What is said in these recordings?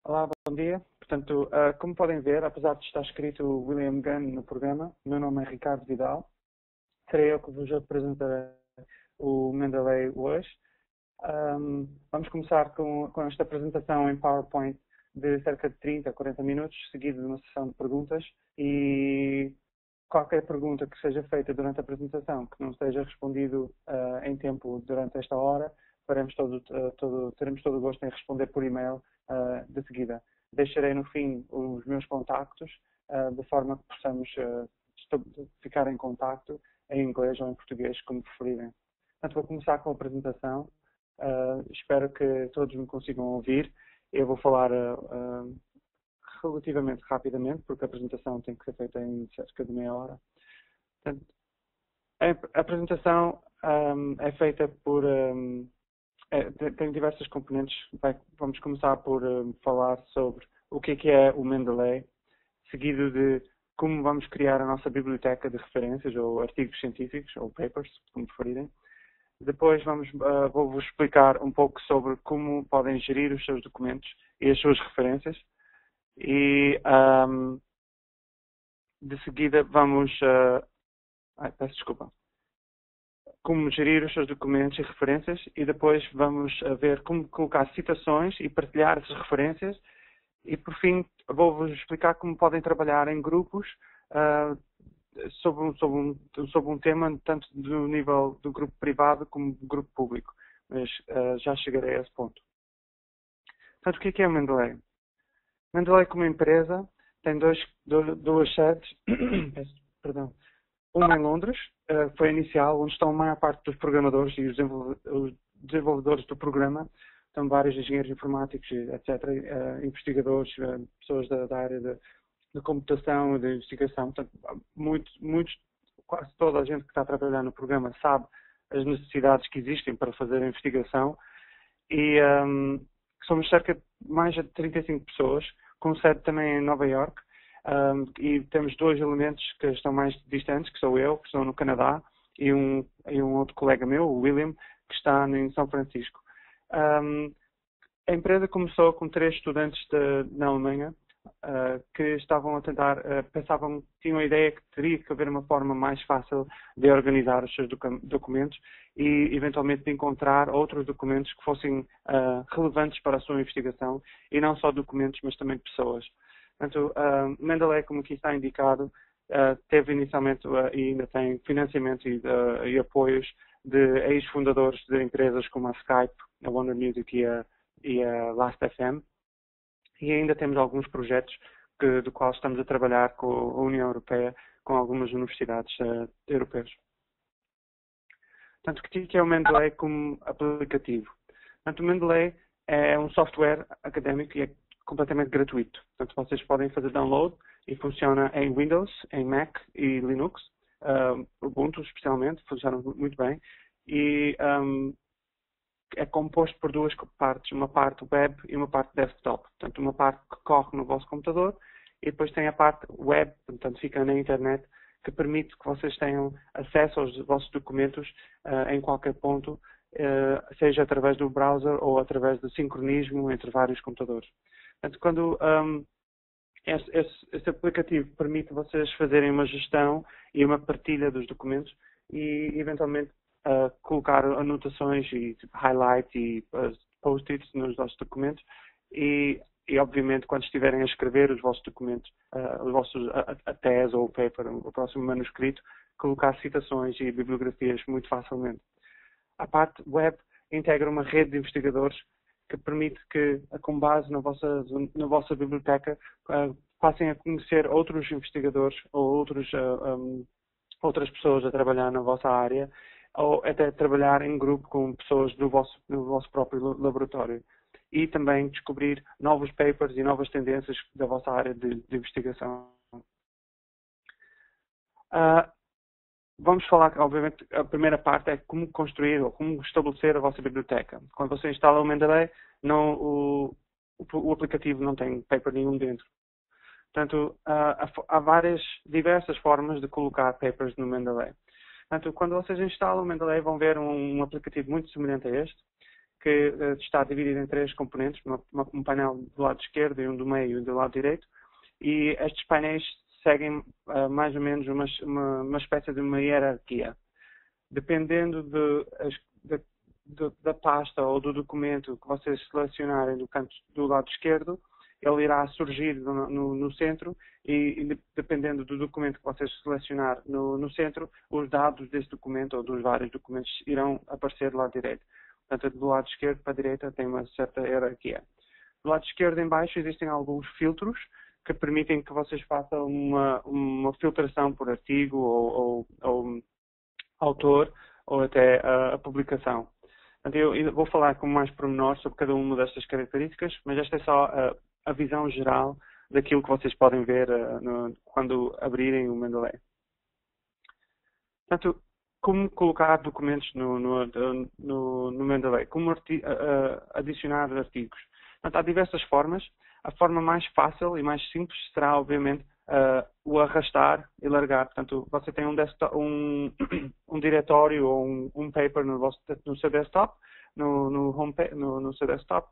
Olá, bom dia. Portanto, como podem ver, apesar de estar escrito William Gunn no programa, meu nome é Ricardo Vidal. Serei eu que vos apresentarei o Mendeley hoje. Vamos começar com esta apresentação em PowerPoint de cerca de 30 a 40 minutos, seguido de uma sessão de perguntas. E qualquer pergunta que seja feita durante a apresentação, que não seja respondido em tempo durante esta hora, teremos todo o gosto em responder por e-mail de seguida. Deixarei no fim os meus contactos, de forma que possamos ficar em contacto em inglês ou em português, como preferirem. Portanto, vou começar com a apresentação. Espero que todos me consigam ouvir. Eu vou falar relativamente rapidamente, porque a apresentação tem que ser feita em cerca de meia hora. Portanto, a apresentação é feita por... tem diversas componentes. Vamos começar por falar sobre o que é o Mendeley, seguido de como vamos criar a nossa biblioteca de referências, ou artigos científicos, ou papers, como preferirem. Depois vou-vos explicar um pouco sobre como podem gerir os seus documentos e as suas referências. E de seguida vamos... peço desculpa. Como gerir os seus documentos e referências, e depois vamos ver como colocar citações e partilhar essas referências. E por fim vou-vos explicar como podem trabalhar em grupos sobre um tema, tanto do nível do grupo privado como do grupo público. Mas já chegarei a esse ponto. Portanto, o que é o Mendeley? Mendeley, como empresa, tem duas sedes, perdão. Uma em Londres, foi inicial, onde estão a maior parte dos programadores e os desenvolvedores do programa. Estão vários engenheiros informáticos, etc., investigadores, pessoas da área de computação e de investigação. Portanto, quase toda a gente que está a trabalhar no programa sabe as necessidades que existem para fazer a investigação. E somos cerca de mais de 35 pessoas, com sede também em Nova Iorque. E temos dois elementos que estão mais distantes, que sou eu, que estou no Canadá, e um outro colega meu, o William, que está em São Francisco. A empresa começou com 3 estudantes na Alemanha, que estavam a tentar, tinham a ideia que teria que haver uma forma mais fácil de organizar os seus documentos e eventualmente de encontrar outros documentos que fossem relevantes para a sua investigação, e não só documentos, mas também pessoas. Portanto, Mendeley, como aqui está indicado, teve inicialmente e ainda tem financiamento e apoios de ex-fundadores de empresas como a Skype, a Wonder Music e a Last.fm. E ainda temos alguns projetos do qual estamos a trabalhar com a União Europeia, com algumas universidades europeias. Portanto, o que é o Mendeley como aplicativo? Portanto, o Mendeley é um software académico e é completamente gratuito. Portanto, vocês podem fazer download e funciona em Windows, em Mac e Linux. Ubuntu, especialmente, funciona muito bem. E é composto por duas partes, uma parte web e uma parte desktop. Portanto, uma parte que corre no vosso computador e depois tem a parte web, portanto, fica na internet, que permite que vocês tenham acesso aos vossos documentos em qualquer ponto, seja através do browser ou através do sincronismo entre vários computadores. Portanto, quando esse aplicativo permite vocês fazerem uma gestão e uma partilha dos documentos e, eventualmente, colocar anotações e highlights e post-its nos vossos documentos e, obviamente, quando estiverem a escrever os vossos documentos, a tese ou o paper, o próximo manuscrito, colocar citações e bibliografias muito facilmente. A parte web integra uma rede de investigadores que permite que, com base na vossa biblioteca, passem a conhecer outros investigadores ou outras pessoas a trabalhar na vossa área, ou até trabalhar em grupo com pessoas do vosso próprio laboratório. E também descobrir novos papers e novas tendências da vossa área de investigação. Vamos falar, obviamente, a primeira parte é como construir ou como estabelecer a vossa biblioteca. Quando você instala o Mendeley, o aplicativo não tem paper nenhum dentro. Portanto, há diversas formas de colocar papers no Mendeley. Portanto, quando vocês instalam o Mendeley, vão ver um aplicativo muito semelhante a este, que está dividido em 3 componentes, um painel do lado esquerdo e um do meio e do lado direito, e estes painéis seguem mais ou menos uma espécie de uma hierarquia. Dependendo da pasta ou do documento que vocês selecionarem do canto do lado esquerdo, ele irá surgir no centro e dependendo do documento que vocês selecionar no centro, os dados desse documento ou dos vários documentos irão aparecer do lado direito. Portanto, do lado esquerdo para a direita tem uma certa hierarquia. Do lado esquerdo em baixo existem alguns filtros que permitem que vocês façam uma filtração por artigo ou autor ou até a publicação. Portanto, eu vou falar com mais pormenor sobre cada uma destas características, mas esta é só a visão geral daquilo que vocês podem ver quando abrirem o Mendeley. Portanto, como colocar documentos no Mendeley? Como adicionar artigos? Portanto, há diversas formas. A forma mais fácil e mais simples será, obviamente, o arrastar e largar. Portanto, você tem um diretório ou um paper no seu desktop, no seu desktop,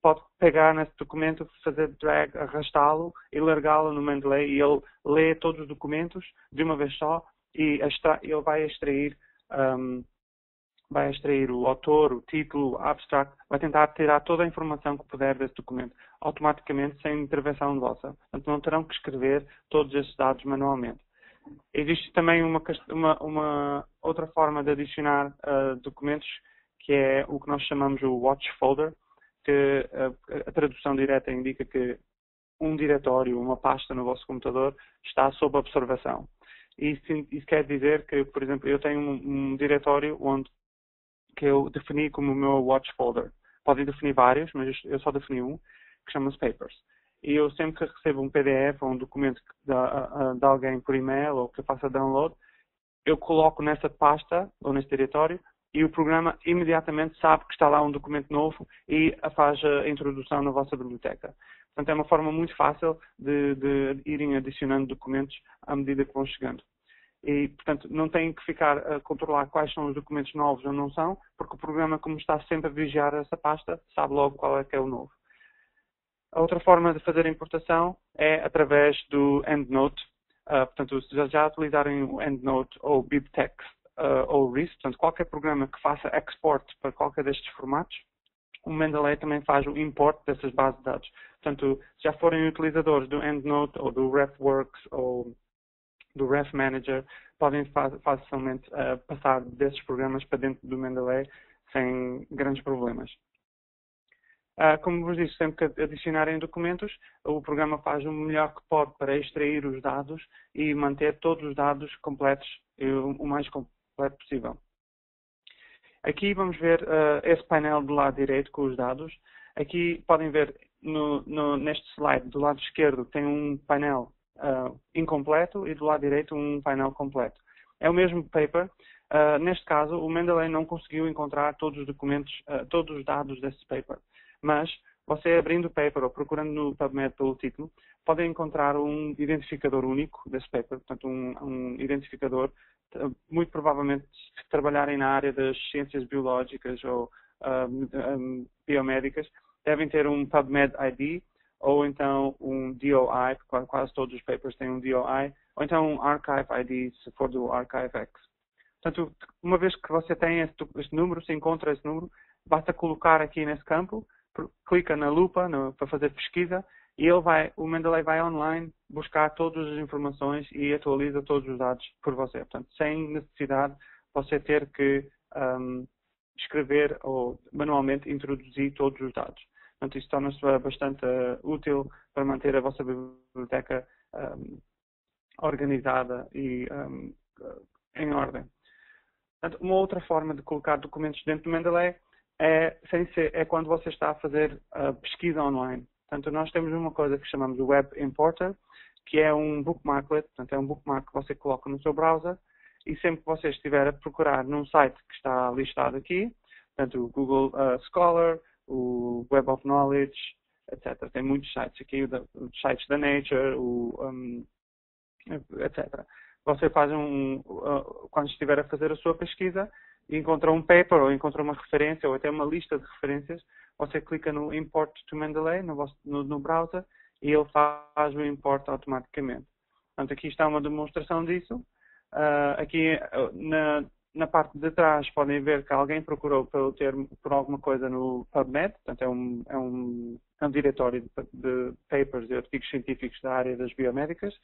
pode pegar nesse documento, fazer drag, arrastá-lo e largá-lo no Mendeley e ele lê todos os documentos de uma vez só e ele vai extrair o autor, o título, o abstract, vai tentar tirar toda a informação que puder desse documento, automaticamente, sem intervenção vossa. Portanto, não terão que escrever todos esses dados manualmente. Existe também uma outra forma de adicionar documentos, que é o que nós chamamos o Watch Folder, que a tradução direta indica que um diretório, uma pasta no vosso computador está sob observação. Isso quer dizer que, por exemplo, eu tenho um diretório que eu defini como o meu Watch Folder. Podem definir vários, mas eu só defini um, que chama-se Papers. E eu sempre que recebo um PDF ou um documento de alguém por e-mail ou que eu faça download, eu coloco nessa pasta ou nesse diretório e o programa imediatamente sabe que está lá um documento novo e faz a introdução na vossa biblioteca. Portanto, é uma forma muito fácil de irem adicionando documentos à medida que vão chegando. E, portanto, não têm que ficar a controlar quais são os documentos novos ou não são, porque o programa, como está sempre a vigiar essa pasta, sabe logo qual é que é o novo. A outra forma de fazer a importação é através do EndNote. Portanto, se já utilizarem o EndNote ou BibTeX ou RIS, portanto, qualquer programa que faça export para qualquer destes formatos, o Mendeley também faz o import dessas bases de dados. Portanto, se já forem utilizadores do EndNote ou do RefWorks ou do RefManager, podem facilmente passar desses programas para dentro do Mendeley sem grandes problemas. Como vos disse, sempre que adicionarem documentos, o programa faz o melhor que pode para extrair os dados e manter todos os dados completos o mais completo possível. Aqui vamos ver esse painel do lado direito com os dados. Aqui podem ver neste slide do lado esquerdo tem um painel incompleto e do lado direito um painel completo. É o mesmo paper. Neste caso, o Mendeley não conseguiu encontrar todos os documentos, todos os dados desse paper. Mas você abrindo o paper ou procurando no PubMed pelo título, pode encontrar um identificador único desse paper, portanto um identificador, muito provavelmente se trabalharem na área das ciências biológicas ou biomédicas, devem ter um PubMed ID ou então um DOI, porque quase todos os papers têm um DOI, ou então um Archive ID, se for do ArchiveX. Portanto, uma vez que você tem este número, se encontra esse número, basta colocar aqui nesse campo, clica na lupa para fazer pesquisa e o Mendeley vai online buscar todas as informações e atualiza todos os dados por você. Portanto, sem necessidade de você ter que escrever ou manualmente introduzir todos os dados. Portanto, isso torna-se bastante útil para manter a vossa biblioteca organizada e em ordem. Portanto, uma outra forma de colocar documentos dentro do Mendeley é quando você está a fazer pesquisa online. Portanto, nós temos uma coisa que chamamos de Web Importer, que é um bookmarklet, portanto, é um bookmark que você coloca no seu browser e sempre que você estiver a procurar num site que está listado aqui, portanto, o Google Scholar, o Web of Knowledge, etc. Tem muitos sites aqui, os sites da Nature, etc. você faz quando estiver a fazer a sua pesquisa, e encontra um paper, ou encontra uma referência, ou até uma lista de referências, você clica no Import to Mendeley no browser e ele faz o import automaticamente. Portanto, aqui está uma demonstração disso. Aqui na parte de trás podem ver que alguém procurou por alguma coisa no PubMed, portanto é um diretório de papers e artigos científicos da área das biomédicas,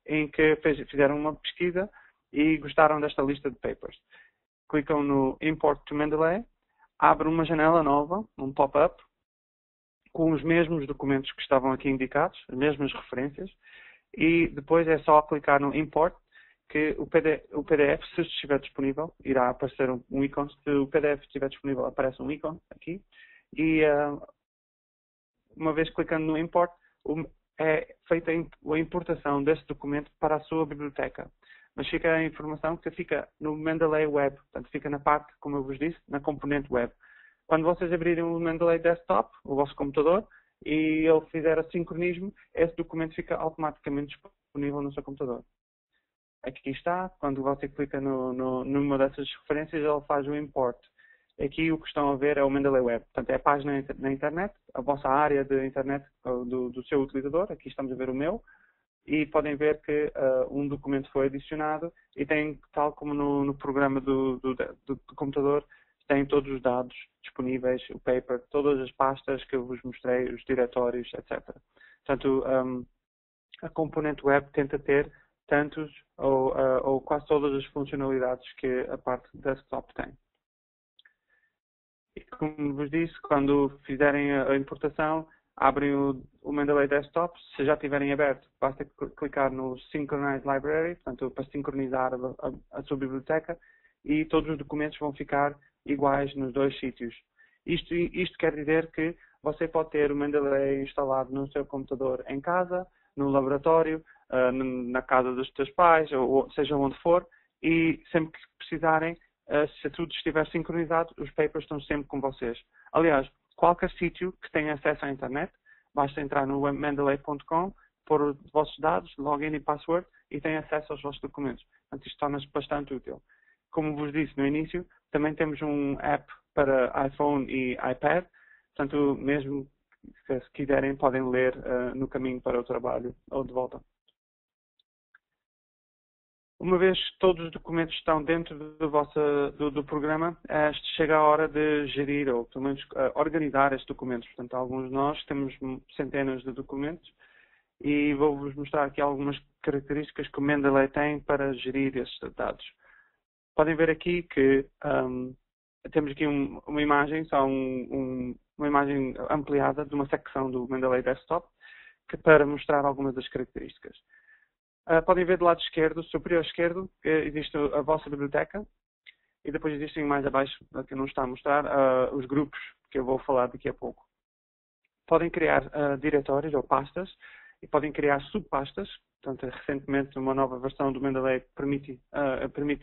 em que fizeram uma pesquisa e gostaram desta lista de papers. Clicam no Import to Mendeley, abre uma janela nova, um pop-up, com os mesmos documentos que estavam aqui indicados, as mesmas referências, e depois é só clicar no Import, que o PDF, se estiver disponível, irá aparecer um ícone. Se o PDF estiver disponível, aparece um ícone aqui, e uma vez clicando no Import, é feita a importação desse documento para a sua biblioteca. Mas fica a informação que fica no Mendeley Web, portanto fica na parte, como eu vos disse, na componente web. Quando vocês abrirem o Mendeley Desktop, o vosso computador, e ele fizer a sincronismo, esse documento fica automaticamente disponível no seu computador. Aqui está, quando você clica numa dessas referências, ele faz o import. Aqui o que estão a ver é o Mendeley Web, portanto é a página na internet, a vossa área de internet do seu utilizador. Aqui estamos a ver o meu. E podem ver que um documento foi adicionado e tem, tal como no programa do computador, tem todos os dados disponíveis, o paper, todas as pastas que eu vos mostrei, os diretórios, etc. Portanto, a componente web tenta ter tantos ou quase todas as funcionalidades que a parte desktop tem. E como vos disse, quando fizerem a importação, abrem o Mendeley Desktop. Se já tiverem aberto, basta clicar no Synchronize Library, portanto, para sincronizar a sua biblioteca, e todos os documentos vão ficar iguais nos dois sítios. Isto quer dizer que você pode ter o Mendeley instalado no seu computador em casa, no laboratório, na casa dos seus pais, ou seja onde for, e sempre que precisarem, se tudo estiver sincronizado, os papers estão sempre com vocês. Aliás, qualquer sítio que tenha acesso à internet, basta entrar no mendeley.com, pôr os vossos dados, login e password, e tem acesso aos vossos documentos. Portanto, isto torna-se bastante útil. Como vos disse no início, também temos um app para iPhone e iPad, portanto, mesmo se quiserem, podem ler no caminho para o trabalho ou de volta. Uma vez que todos os documentos estão dentro do programa, chega a hora de gerir ou pelo menos organizar estes documentos. Portanto, alguns de nós temos centenas de documentos e vou-vos mostrar aqui algumas características que o Mendeley tem para gerir estes dados. Podem ver aqui que temos aqui uma imagem, uma imagem ampliada de uma secção do Mendeley Desktop, para mostrar algumas das características. Podem ver do lado esquerdo, superior esquerdo, existe a vossa biblioteca e depois existem mais abaixo, que não está a mostrar, os grupos que eu vou falar daqui a pouco. Podem criar diretórios ou pastas e podem criar subpastas. Portanto, recentemente uma nova versão do Mendeley permite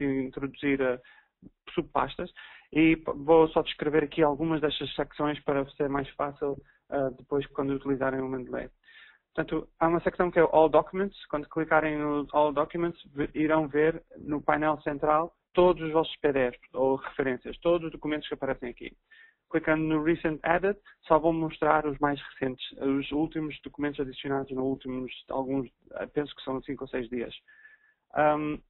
introduzir subpastas e vou só descrever aqui algumas destas secções para ser mais fácil depois quando utilizarem o Mendeley. Portanto, há uma secção que é All Documents. Quando clicarem no All Documents, irão ver no painel central todos os vossos PDFs ou referências, todos os documentos que aparecem aqui. Clicando no Recent Added, só vou mostrar os mais recentes, os últimos documentos adicionados nos últimos, alguns, penso que são 5 ou 6 dias.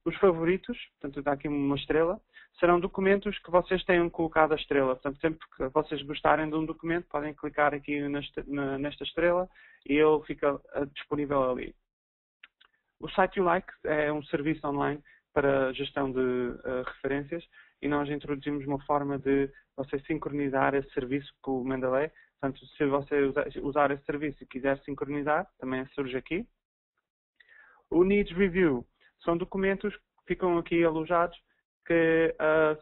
Os favoritos, portanto está aqui uma estrela, serão documentos que vocês tenham colocado a estrela. Portanto, sempre que vocês gostarem de um documento, podem clicar aqui nesta estrela e ele fica disponível ali. O Site You Like é um serviço online para gestão de referências e nós introduzimos uma forma de você sincronizar esse serviço com o Mendeley. Portanto, se você usar esse serviço e quiser sincronizar, também surge aqui. O Needs Review são documentos que ficam aqui alojados, que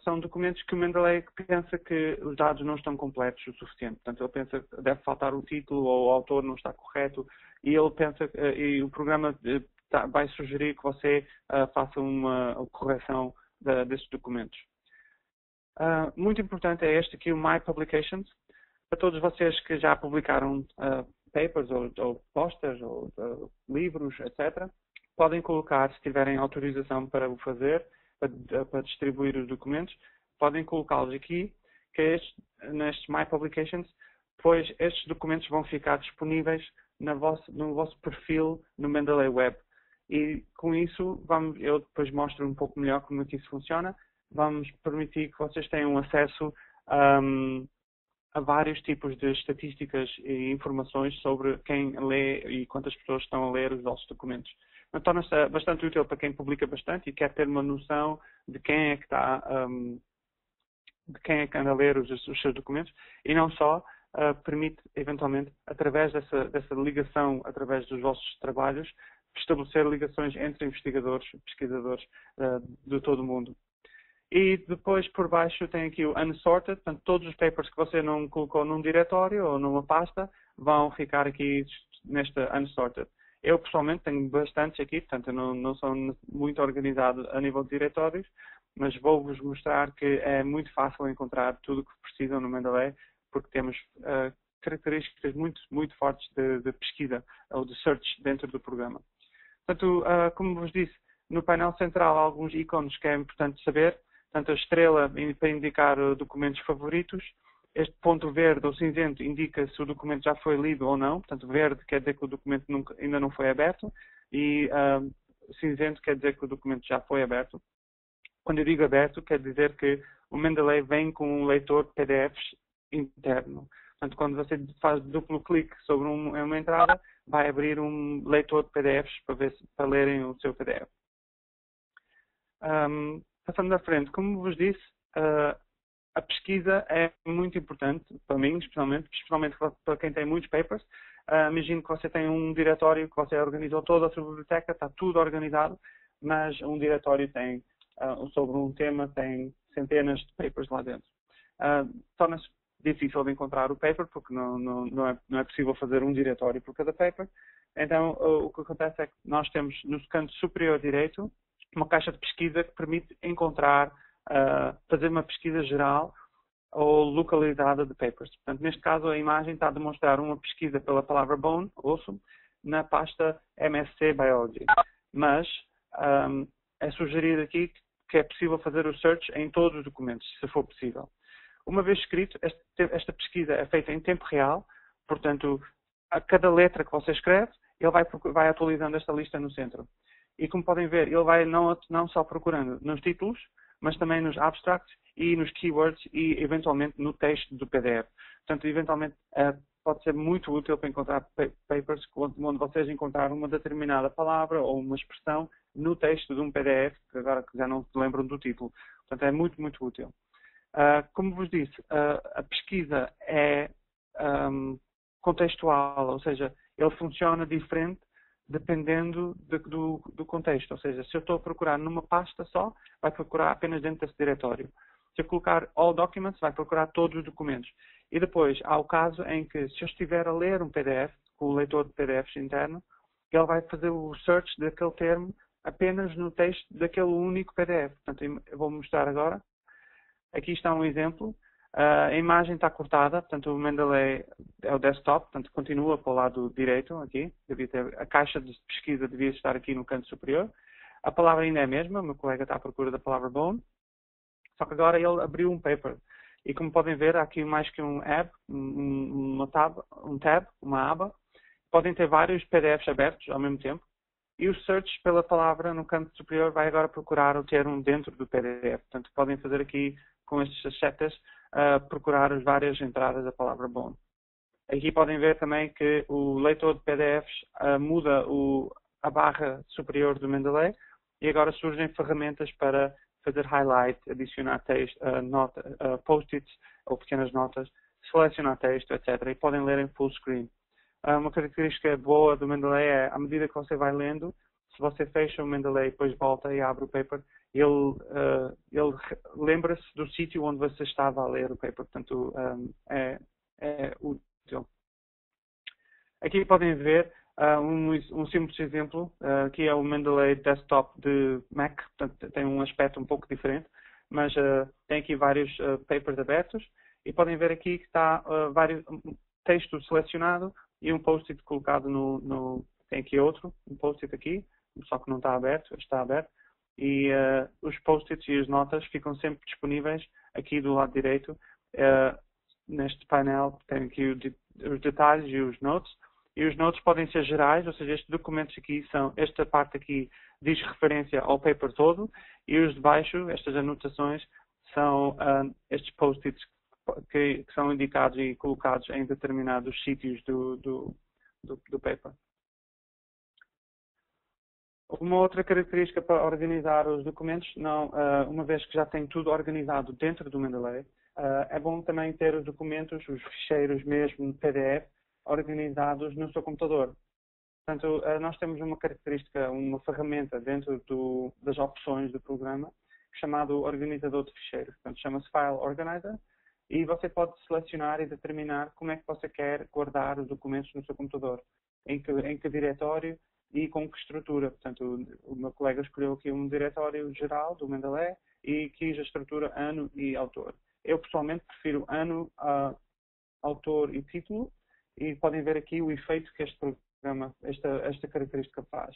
são documentos que o Mendeley pensa que os dados não estão completos o suficiente. Portanto, ele pensa que deve faltar o título ou o autor não está correto e ele pensa e o programa vai sugerir que você faça uma correção desses documentos. Muito importante é este aqui, o My Publications. Para todos vocês que já publicaram papers ou posters ou livros, etc., podem colocar, se tiverem autorização para o fazer, para distribuir os documentos, podem colocá-los aqui, que é nestes My Publications, pois estes documentos vão ficar disponíveis no vosso perfil no Mendeley Web. E com isso, eu depois mostro um pouco melhor como é que isso funciona. Vamos permitir que vocês tenham acesso a vários tipos de estatísticas e informações sobre quem lê e quantas pessoas estão a ler os vossos documentos. Então, torna-se bastante útil para quem publica bastante e quer ter uma noção de quem é que de quem é que anda a ler os seus documentos, e não só, permite, eventualmente, através dessa ligação, através dos vossos trabalhos, estabelecer ligações entre investigadores, pesquisadores de todo o mundo. E depois, por baixo, tem aqui o Unsorted, portanto, todos os papers que você não colocou num diretório ou numa pasta vão ficar aqui nesta Unsorted. Eu, pessoalmente, tenho bastantes aqui, portanto, eu não sou muito organizado a nível de diretórios, mas vou-vos mostrar que é muito fácil encontrar tudo o que precisam no Mendeley, porque temos características muito, muito fortes de pesquisa ou de search dentro do programa. Portanto, como vos disse, no painel central há alguns ícones que é importante saber. Portanto, a estrela para indicar documentos favoritos. Este ponto verde ou cinzento indica se o documento já foi lido ou não. Portanto, verde quer dizer que o documento ainda não foi aberto e cinzento quer dizer que o documento já foi aberto. Quando eu digo aberto, quer dizer que o Mendeley vem com um leitor de PDFs interno. Portanto, quando você faz duplo clique sobre uma entrada, vai abrir um leitor de PDFs para lerem o seu PDF. Passando à frente, como vos disse, a pesquisa é muito importante para mim, especialmente para quem tem muitos papers. Imagino que você tem um diretório que você organizou toda a sua biblioteca, está tudo organizado, mas um diretório tem, sobre um tema, tem centenas de papers lá dentro. Torna-se difícil de encontrar o paper, porque não é possível fazer um diretório por cada paper. Então, o que acontece é que nós temos no canto superior direito uma caixa de pesquisa que permite encontrar, fazer uma pesquisa geral ou localizada de papers. Portanto, neste caso, a imagem está a demonstrar uma pesquisa pela palavra bone, osso, na pasta MSc Biology. Mas é sugerido aqui que é possível fazer o search em todos os documentos, se for possível. Uma vez escrito, esta pesquisa é feita em tempo real, portanto, a cada letra que você escreve, ele vai atualizando esta lista no centro. E como podem ver, ele vai não só procurando nos títulos, mas também nos abstracts e nos keywords e, eventualmente, no texto do PDF. Portanto, eventualmente, pode ser muito útil para encontrar papers onde vocês encontraram uma determinada palavra ou uma expressão no texto de um PDF, que agora já não se lembram do título. Portanto, é muito, muito útil. Como vos disse, a pesquisa é contextual, ou seja, ele funciona diferente dependendo do contexto. Ou seja, se eu estou a procurar numa pasta só, vai procurar apenas dentro desse diretório. Se eu colocar All Documents, vai procurar todos os documentos. E depois, há o caso em que, se eu estiver a ler um PDF, com o leitor de PDFs interno, ele vai fazer o search daquele termo apenas no texto daquele único PDF. Portanto, eu vou mostrar agora. Aqui está um exemplo. A imagem está cortada, portanto, o Mendeley é o desktop, portanto, continua para o lado direito, aqui. A caixa de pesquisa devia estar aqui no canto superior. A palavra ainda é a mesma, o meu colega está à procura da palavra bone, só que agora ele abriu um paper. E como podem ver, há aqui mais que um tab, uma aba. Podem ter vários PDFs abertos ao mesmo tempo. E o search pela palavra no canto superior vai agora procurar o termo dentro do PDF. Portanto, podem fazer aqui, com estas setas, procurar as várias entradas da palavra bone. Aqui podem ver também que o leitor de PDFs muda a barra superior do Mendeley e agora surgem ferramentas para fazer highlight, adicionar texto, post-its ou pequenas notas, selecionar texto, etc. E podem ler em full screen. Uma característica boa do Mendeley é, à medida que você vai lendo, se você fecha o Mendeley e depois volta e abre o paper, ele lembra-se do sítio onde você estava a ler o paper. Portanto, é útil. Aqui podem ver um simples exemplo. Aqui é o Mendeley Desktop de Mac. Portanto, tem um aspecto um pouco diferente, mas tem aqui vários papers abertos. E podem ver aqui que está vários texto selecionado e um post-it colocado tem aqui outro, um post-it aqui, só que não está aberto, está aberto. E os post-its e as notas ficam sempre disponíveis aqui do lado direito. Neste painel tem aqui os detalhes e os notes. E os notes podem ser gerais, ou seja, estes documentos aqui esta parte aqui diz referência ao paper todo, e os de baixo, estas anotações, são estes post-its que são indicados e colocados em determinados sítios do paper. Uma outra característica para organizar os documentos, uma vez que já tem tudo organizado dentro do Mendeley, é bom também ter os documentos, os ficheiros mesmo PDF, organizados no seu computador. Portanto, nós temos uma característica, uma ferramenta dentro das opções do programa, chamado organizador de ficheiros. Portanto, chama-se File Organizer, e você pode selecionar e determinar como é que você quer guardar os documentos no seu computador, em que diretório e com que estrutura. Portanto, o meu colega escolheu aqui um diretório geral do Mendeley e quis a estrutura ano e autor. Eu, pessoalmente, prefiro ano, autor e título, e podem ver aqui o efeito que este programa, esta característica faz.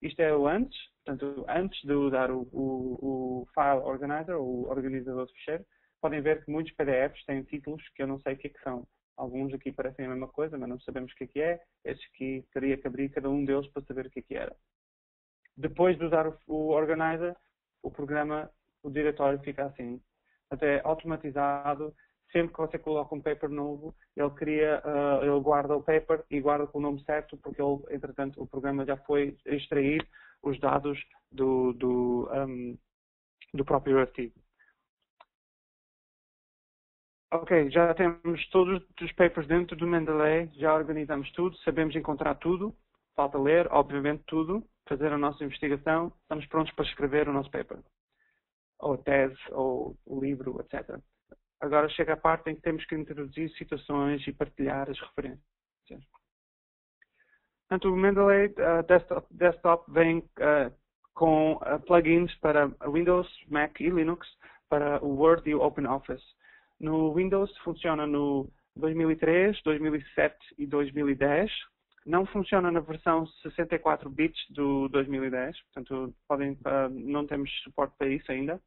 Isto é o antes, portanto, antes de usar o File Organizer, ou o organizador de ficheiro, podem ver que muitos PDFs têm títulos que eu não sei o que são. Alguns aqui parecem a mesma coisa, mas não sabemos o que é. Estes aqui teria que abrir cada um deles para saber o que era. Depois de usar o Organizer, o programa, o diretório fica assim. Até automatizado. Sempre que você coloca um paper novo, ele guarda o paper e guarda com o nome certo, porque entretanto, o programa já foi extrair os dados do próprio artigo. Ok, já temos todos os papers dentro do Mendeley, já organizamos tudo, sabemos encontrar tudo, falta ler, obviamente, tudo, fazer a nossa investigação, estamos prontos para escrever o nosso paper, ou tese, ou o livro, etc. Agora chega a parte em que temos que introduzir citações e partilhar as referências. Portanto, o Mendeley Desktop vem com plugins para Windows, Mac e Linux, para o Word e o OpenOffice. No Windows funciona no 2003, 2007 e 2010. Não funciona na versão 64 bits do 2010, portanto não temos suporte para isso ainda.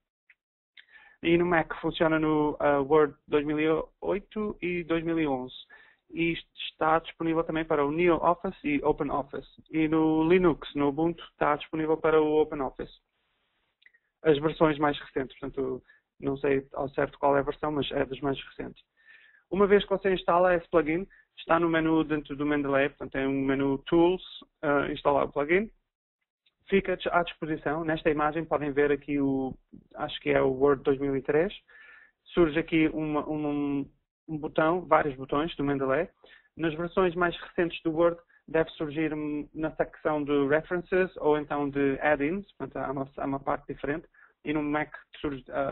E no Mac funciona no Word 2008 e 2011. E isto está disponível também para o NeoOffice e OpenOffice. E no Linux, no Ubuntu, está disponível para o OpenOffice. As versões mais recentes, portanto, não sei ao certo qual é a versão, mas é das mais recentes. Uma vez que você instala esse plugin, está no menu dentro do Mendeley, portanto tem um menu Tools, instalar o plugin. Fica à disposição. Nesta imagem podem ver aqui acho que é o Word 2003. Surge aqui um botão, vários botões do Mendeley. Nas versões mais recentes do Word, deve surgir na secção de References ou então de Add-ins, portanto há uma parte diferente. E no Mac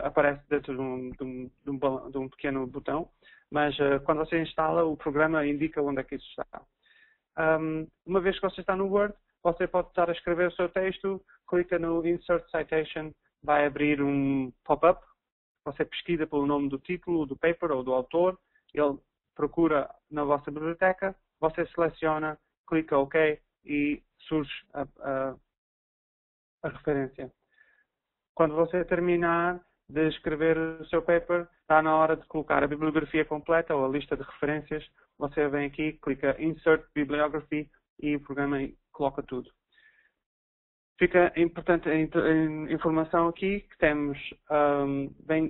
aparece dentro de um pequeno botão. Mas quando você instala, o programa indica onde é que isso está. Uma vez que você está no Word, você pode estar a escrever o seu texto, clica no Insert Citation, vai abrir um pop-up, você pesquisa pelo nome do título, do paper ou do autor, ele procura na vossa biblioteca, você seleciona, clica OK e surge a referência. Quando você terminar de escrever o seu paper, está na hora de colocar a bibliografia completa ou a lista de referências, você vem aqui, clica Insert Bibliography e o programa coloca tudo. Fica importante a informação aqui que temos,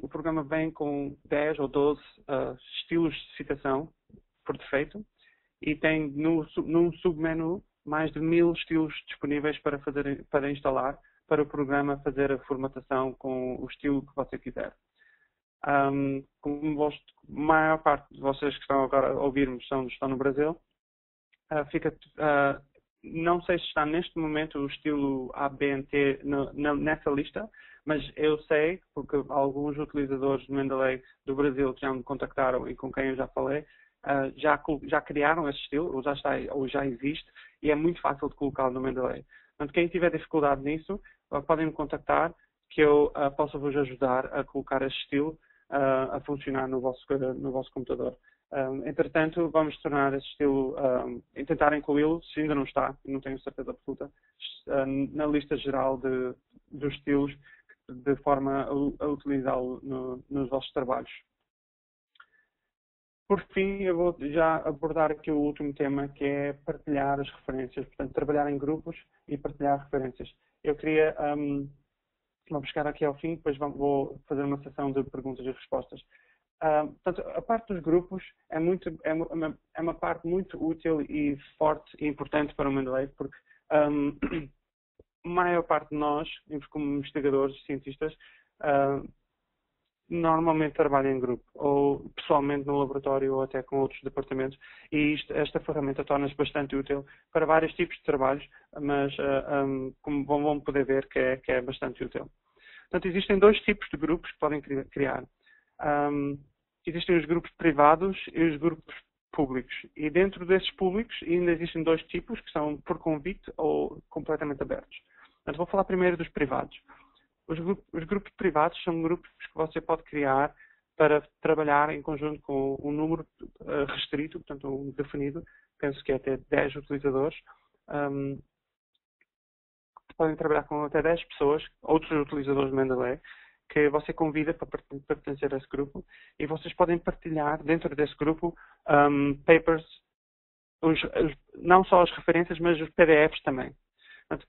o programa vem com 10 ou 12 estilos de citação por defeito e tem num submenu mais de 1000 estilos disponíveis para instalar, para o programa fazer a formatação com o estilo que você quiser. Como a maior parte de vocês que estão agora a ouvir-me estão no Brasil, não sei se está neste momento o estilo ABNT nessa lista, mas eu sei, porque alguns utilizadores do Mendeley do Brasil que já me contactaram e com quem eu já falei, já criaram esse estilo, ou já existe, e é muito fácil de colocá-lo no Mendeley. Portanto, quem tiver dificuldade nisso, podem me contactar, que eu possa vos ajudar a colocar esse estilo a funcionar no vosso computador. Entretanto, vamos tornar esse estilo, e tentar incluí-lo, se ainda não está, não tenho certeza absoluta, na lista geral dos estilos, de forma a utilizá-lo nos vossos trabalhos. Por fim, eu vou já abordar aqui o último tema, que é partilhar as referências. Portanto, trabalhar em grupos e partilhar referências. Eu queria, vamos chegar aqui ao fim, depois vou fazer uma sessão de perguntas e respostas. Portanto, a parte dos grupos é uma parte muito útil e forte e importante para o Mendeley, porque a maior parte de nós, como investigadores e cientistas, normalmente trabalha em grupo, ou pessoalmente no laboratório, ou até com outros departamentos, e esta ferramenta torna-se bastante útil para vários tipos de trabalhos, mas como vão poder ver que é bastante útil. Portanto, existem dois tipos de grupos que podem criar. Existem os grupos privados e os grupos públicos, e dentro desses públicos ainda existem dois tipos, que são por convite ou completamente abertos. Portanto, vou falar primeiro dos privados. Os grupos privados são grupos que você pode criar para trabalhar em conjunto com um número restrito, portanto, um definido, penso que é até 10 utilizadores. Podem trabalhar com até 10 pessoas, outros utilizadores de Mendeley, que você convida para pertencer a esse grupo, e vocês podem partilhar dentro desse grupo papers, não só as referências, mas os PDFs também. Portanto,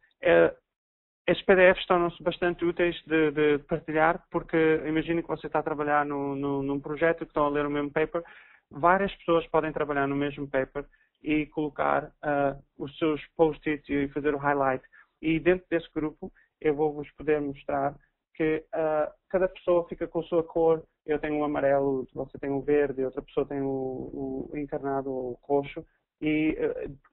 estes PDFs tornam-se bastante úteis de partilhar, porque imagine que você está a trabalhar num projeto, que estão a ler o mesmo paper, várias pessoas podem trabalhar no mesmo paper e colocar os seus post-its e fazer o highlight. E dentro desse grupo eu vou-vos poder mostrar que cada pessoa fica com a sua cor. Eu tenho o amarelo, você tem o verde, outra pessoa tem o encarnado ou o roxo, e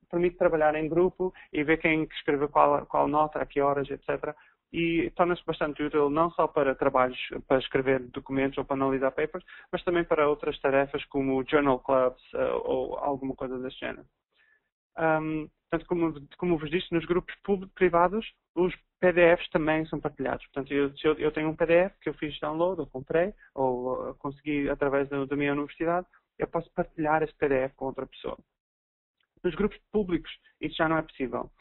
permite trabalhar em grupo e ver quem escreveu qual nota, a que horas, etc. E torna-se bastante útil não só para trabalhos, para escrever documentos ou para analisar papers, mas também para outras tarefas como journal clubs ou alguma coisa desse género. Portanto, como vos disse, nos grupos privados, os PDFs também são partilhados. Portanto, eu tenho um PDF que eu fiz download, ou comprei, ou consegui através da minha universidade, eu posso partilhar esse PDF com outra pessoa. Nos grupos públicos, isso já não é possível.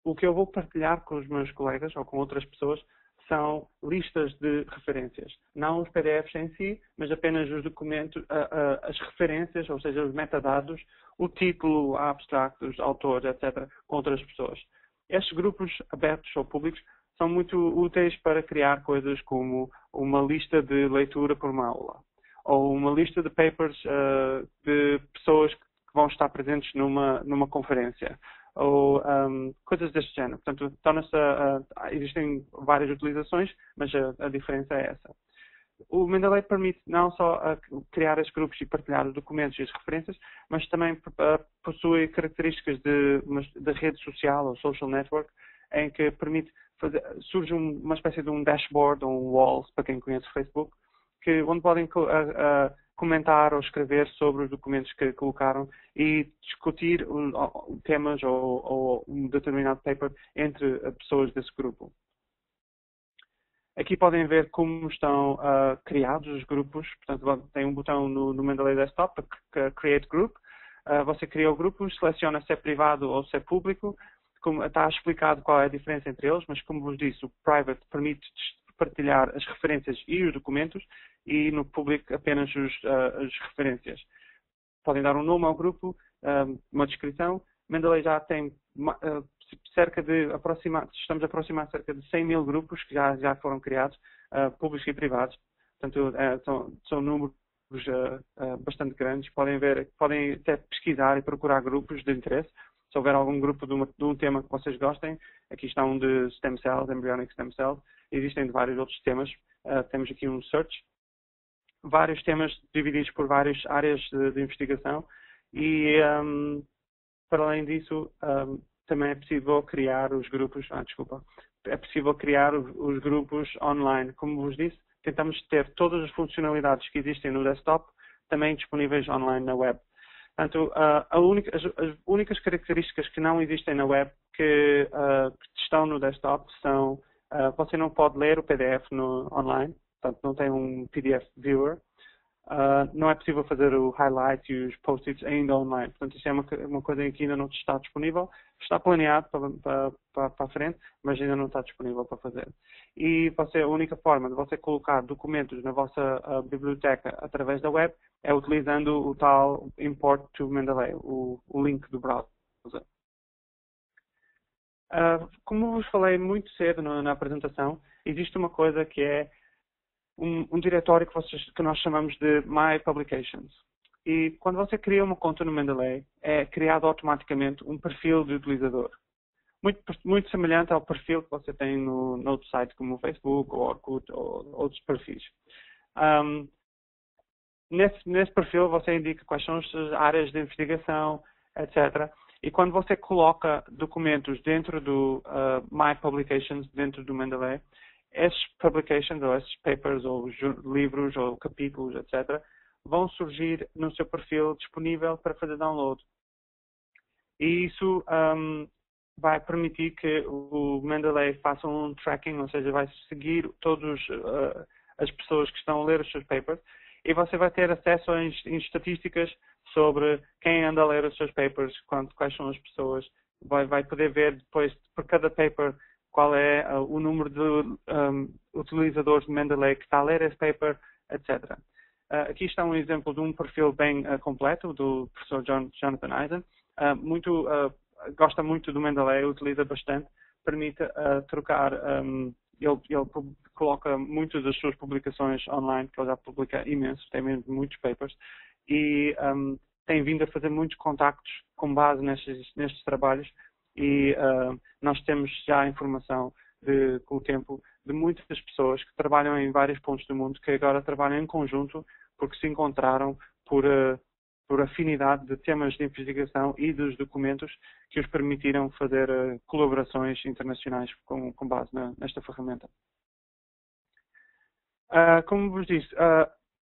O que eu vou partilhar com os meus colegas ou com outras pessoas são listas de referências. Não os PDFs em si, mas apenas os documentos, as referências, ou seja, os metadados, o título, a abstract, os autores, etc., com outras pessoas. Estes grupos abertos ou públicos são muito úteis para criar coisas como uma lista de leitura por uma aula, ou uma lista de papers de pessoas que vão estar presentes numa conferência, ou coisas deste género. Portanto, existem várias utilizações, mas a diferença é essa. O Mendeley permite não só criar esses grupos e partilhar os documentos e as referências, mas também possui características de rede social ou social network, em que permite surge uma espécie de um dashboard ou um walls, para quem conhece o Facebook, onde podem comentar ou escrever sobre os documentos que colocaram e discutir temas ou um determinado paper entre pessoas desse grupo. Aqui podem ver como estão criados os grupos. Portanto, tem um botão no Mendeley Desktop para Create Group. Você cria o grupo, seleciona se é privado ou se é público. Está explicado qual é a diferença entre eles, mas como vos disse, o Private permite partilhar as referências e os documentos, e no Public apenas as referências. Podem dar um nome ao grupo, uma descrição. Mendeley já tem estamos a aproximar cerca de 100 mil grupos que já foram criados, públicos e privados. Portanto, são números bastante grandes. Podem até pesquisar e procurar grupos de interesse. Se houver algum grupo de um tema que vocês gostem, aqui está um de stem cells, embryonic stem cells. Existem de vários outros temas. Temos aqui um search. Vários temas divididos por várias áreas de investigação. E, para além disso, também é possível criar os grupos. É possível criar os grupos online. Como vos disse, tentamos ter todas as funcionalidades que existem no desktop também disponíveis online na web. Portanto, as únicas características que não existem na web que estão no desktop são: você não pode ler o PDF online, portanto não tem um PDF viewer. não é possível fazer o highlight e os post-its ainda online. Portanto, isso é uma coisa que ainda não está disponível. Está planeado para a frente, mas ainda não está disponível para fazer. E a única forma de você colocar documentos na vossa biblioteca através da web é utilizando o tal Import to Mendeley, o link do browser. Como vos falei muito cedo na apresentação, existe uma coisa que é um diretório que nós chamamos de My Publications. E quando você cria uma conta no Mendeley, é criado automaticamente um perfil de utilizador. Muito semelhante ao perfil que você tem no outro site, como o Facebook, ou Orkut, ou outros perfis. Nesse perfil você indica quais são as suas áreas de investigação, etc. E quando você coloca documentos dentro do My Publications, dentro do Mendeley, esses publications, ou esses papers, ou livros, ou capítulos, etc., vão surgir no seu perfil disponível para fazer download. E isso vai permitir que o Mendeley faça um tracking, ou seja, vai seguir todas as pessoas que estão a ler os seus papers, e você vai ter acesso em estatísticas sobre quem anda a ler os seus papers, quais são as pessoas. Vai poder ver depois, por cada paper, qual é o número de utilizadores de Mendeley que está a ler esse paper, etc. Aqui está um exemplo de um perfil bem completo do professor Jonathan Eisen. Gosta muito do Mendeley, utiliza bastante, permite trocar. Ele coloca muitas das suas publicações online, que ele já publica imenso, tem mesmo muitos papers, e tem vindo a fazer muitos contactos com base nestes trabalhos. E nós temos já informação com o tempo de muitas pessoas que trabalham em vários pontos do mundo, que agora trabalham em conjunto porque se encontraram por afinidade de temas de investigação e dos documentos que os permitiram fazer colaborações internacionais com base nesta ferramenta. Como vos disse,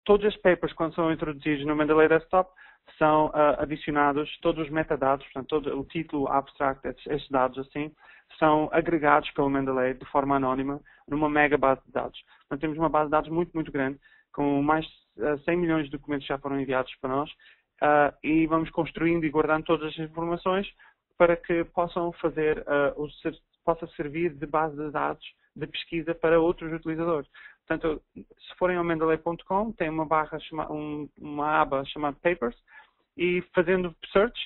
todos os papers, quando são introduzidos no Mendeley Desktop, são adicionados todos os metadados, portanto, todo o título, abstract, esses dados assim, são agregados pelo Mendeley de forma anónima numa mega base de dados. Portanto, temos uma base de dados muito, muito grande, com mais de 100 milhões de documentos que já foram enviados para nós, e vamos construindo e guardando todas as informações para que possa servir de base de dados de pesquisa para outros utilizadores. Portanto, se forem ao mendeley.com, tem uma aba chamada Papers, e fazendo search,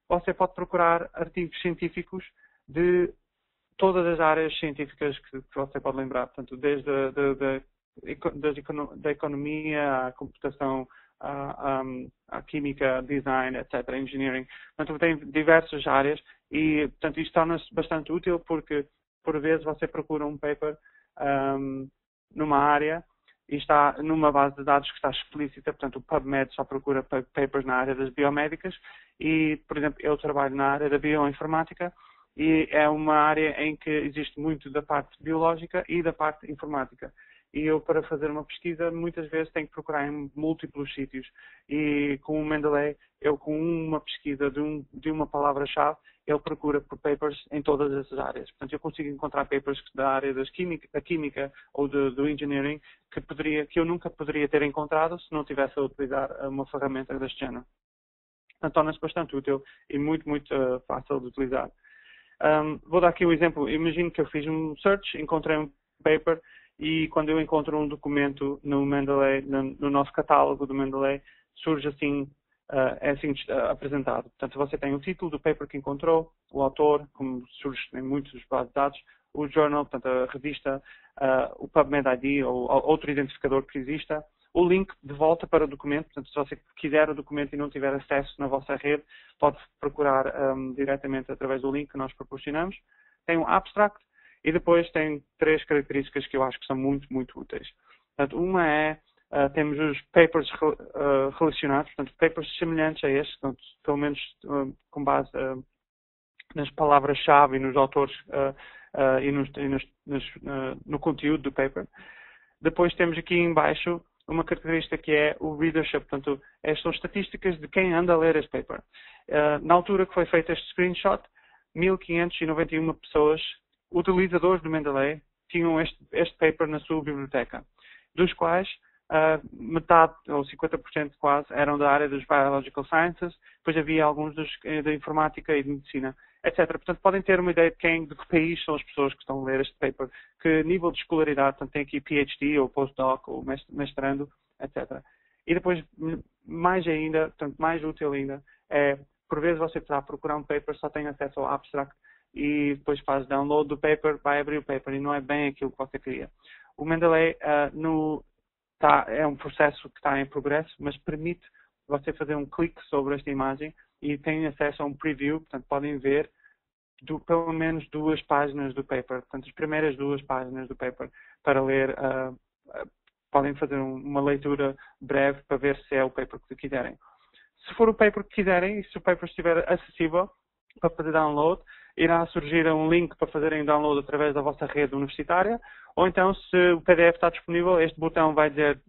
você pode procurar artigos científicos de todas as áreas científicas que você pode lembrar. Portanto, desde da economia, à computação, à química, design, etc., engineering. Portanto, tem diversas áreas e, portanto, isto torna-se bastante útil porque, por vezes, você procura um paper numa área e está numa base de dados que está explícita, portanto o PubMed só procura papers na área das biomédicas e, por exemplo, eu trabalho na área da bioinformática e é uma área em que existe muito da parte biológica e da parte informática. E eu, para fazer uma pesquisa, muitas vezes tenho que procurar em múltiplos sítios. E com o Mendeley, eu com uma pesquisa de uma palavra-chave, ele procura por papers em todas essas áreas. Portanto, eu consigo encontrar papers da área da química ou do engineering que eu nunca poderia ter encontrado se não tivesse a utilizar uma ferramenta deste género. Portanto, torna-se bastante útil e muito, muito fácil de utilizar. Vou dar aqui um exemplo. Imagino que eu fiz um search, encontrei um paper e quando eu encontro um documento no Mendeley, no nosso catálogo do Mendeley, surge assim, é assim apresentado. Portanto, você tem o título do paper que encontrou, o autor, como surge em muitos bases de dados, o journal, portanto, a revista, o PubMed ID ou outro identificador que exista, o link de volta para o documento. Portanto, se você quiser o documento e não tiver acesso na vossa rede, pode procurar diretamente através do link que nós proporcionamos. Tem um abstract e depois tem 3 características que eu acho que são muito, muito úteis. Portanto, uma é, temos os papers relacionados, portanto, papers semelhantes a estes, portanto, pelo menos com base nas palavras-chave e nos autores no conteúdo do paper. Depois temos aqui em baixo uma característica que é o readership, portanto, estas são estatísticas de quem anda a ler este paper. Na altura que foi feito este screenshot, 1591 pessoas, utilizadores do Mendeley, tinham este paper na sua biblioteca, dos quais metade, ou 50% quase, eram da área dos Biological Sciences, depois havia alguns da informática e de medicina, etc. Portanto, podem ter uma ideia de de que país são as pessoas que estão a ler este paper, que nível de escolaridade, portanto, tem aqui PhD, ou postdoc, ou mestrando, etc. E depois, mais ainda, portanto, mais útil ainda, é, por vezes você está a procurar um paper, só tem acesso ao abstract, e depois faz download do paper, vai abrir o paper, e não é bem aquilo que você queria. O Mendeley é um processo que está em progresso, mas permite você fazer um clique sobre esta imagem e tem acesso a um preview, portanto podem ver pelo menos 2 páginas do paper, portanto as primeiras 2 páginas do paper para ler, podem fazer uma leitura breve para ver se é o paper que quiserem. Se for o paper que quiserem e se o paper estiver acessível para fazer download, irá surgir um link para fazerem download através da vossa rede universitária, ou então, se o PDF está disponível, este botão vai dizer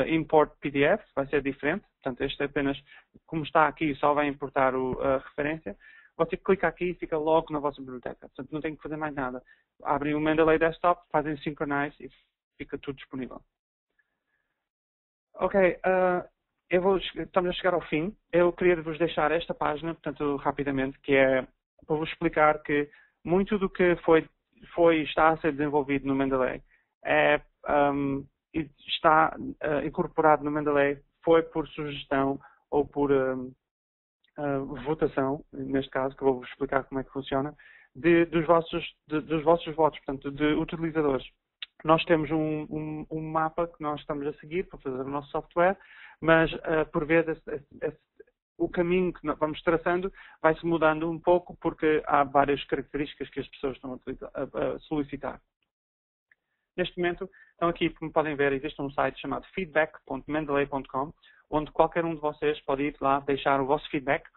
Import PDF, vai ser diferente, portanto, este é apenas, como está aqui, só vai importar a referência. Você clica aqui e fica logo na vossa biblioteca, portanto, não tem que fazer mais nada. Abrem o Mendeley Desktop, fazem Synchronize e fica tudo disponível. Ok, estamos a chegar ao fim. Eu queria vos deixar esta página, portanto, rapidamente, que é para vos explicar que muito do que está a ser desenvolvido no Mendeley está incorporado no Mendeley foi por sugestão ou por votação, neste caso, que eu vou-vos explicar como é que funciona, dos vossos votos, portanto, de utilizadores. Nós temos um mapa que nós estamos a seguir para fazer o nosso software, mas por vezes o caminho que nós vamos traçando vai-se mudando um pouco porque há várias características que as pessoas estão a solicitar. Neste momento, então aqui, como podem ver, existe um site chamado feedback.mendeley.com, onde qualquer um de vocês pode ir lá deixar o vosso feedback,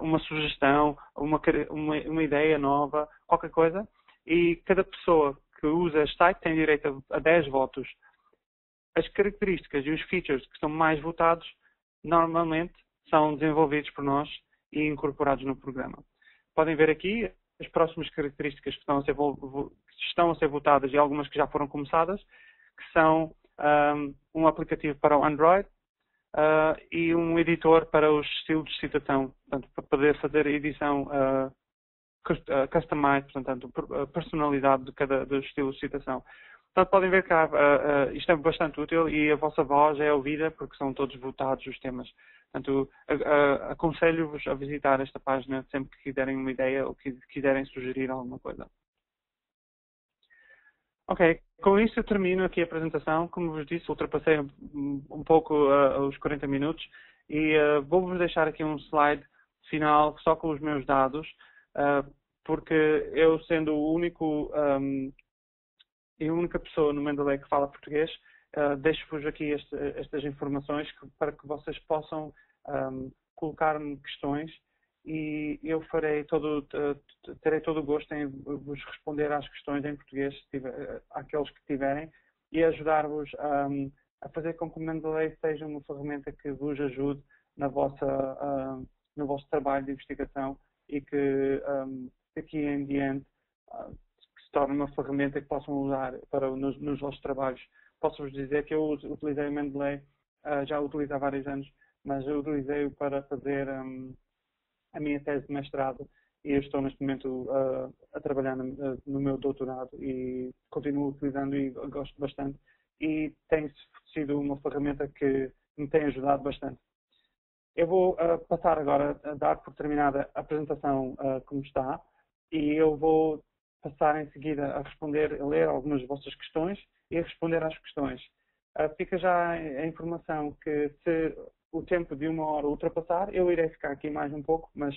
uma sugestão, uma ideia nova, qualquer coisa, e cada pessoa que usa este site tem direito a 10 votos. As características e os features que são mais votados, normalmente, são desenvolvidos por nós e incorporados no programa. Podem ver aqui as próximas características que estão a ser votadas e algumas que já foram começadas, que são um aplicativo para o Android e um editor para os estilos de citação, portanto, para poder fazer a edição customized, portanto, a personalidade de cada dos estilos de citação. Portanto, podem ver que isto é bastante útil e a vossa voz é ouvida porque são todos votados os temas. Portanto, aconselho-vos a visitar esta página sempre que quiserem uma ideia ou que quiserem sugerir alguma coisa. Ok, com isso eu termino aqui a apresentação. Como vos disse, ultrapassei um pouco os 40 minutos e vou-vos deixar aqui um slide final só com os meus dados, porque eu, sendo a única pessoa no Mendeley que fala português, deixo-vos aqui estas informações para que vocês possam colocar-me questões e eu terei todo o gosto em vos responder às questões em português, àqueles que tiverem, e ajudar-vos a fazer com que o Mendeley seja uma ferramenta que vos ajude no vosso trabalho de investigação e que daqui em diante se torne uma ferramenta que possam usar nos vossos trabalhos. Posso-vos dizer que eu utilizei o Mendeley, já o utilizo há vários anos, mas eu utilizei-o para fazer a minha tese de mestrado e eu estou neste momento a trabalhar no meu doutorado e continuo utilizando e gosto bastante e tem sido uma ferramenta que me tem ajudado bastante. Eu vou passar agora a dar por terminada a apresentação como está e eu vou passar em seguida a ler algumas de vossas questões e a responder às questões. Fica já a informação que se o tempo de 1 hora ultrapassar, eu irei ficar aqui mais um pouco, mas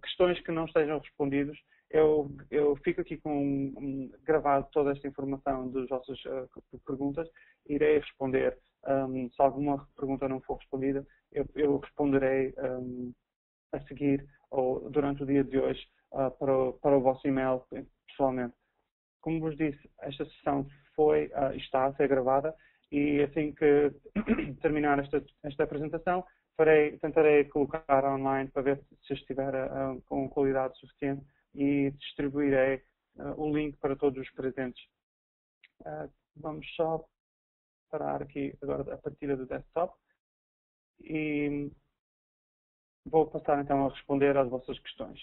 questões que não estejam respondidas, eu fico aqui com gravado toda esta informação das vossas perguntas, irei responder. Se alguma pergunta não for respondida, eu responderei a seguir ou durante o dia de hoje para o vosso e-mail pessoalmente. Como vos disse, esta sessão está a ser gravada e assim que terminar esta apresentação, tentarei colocar online para ver se estiver com qualidade suficiente e distribuirei o link para todos os presentes. Vamos só parar aqui agora a partida do desktop e vou passar então a responder às vossas questões.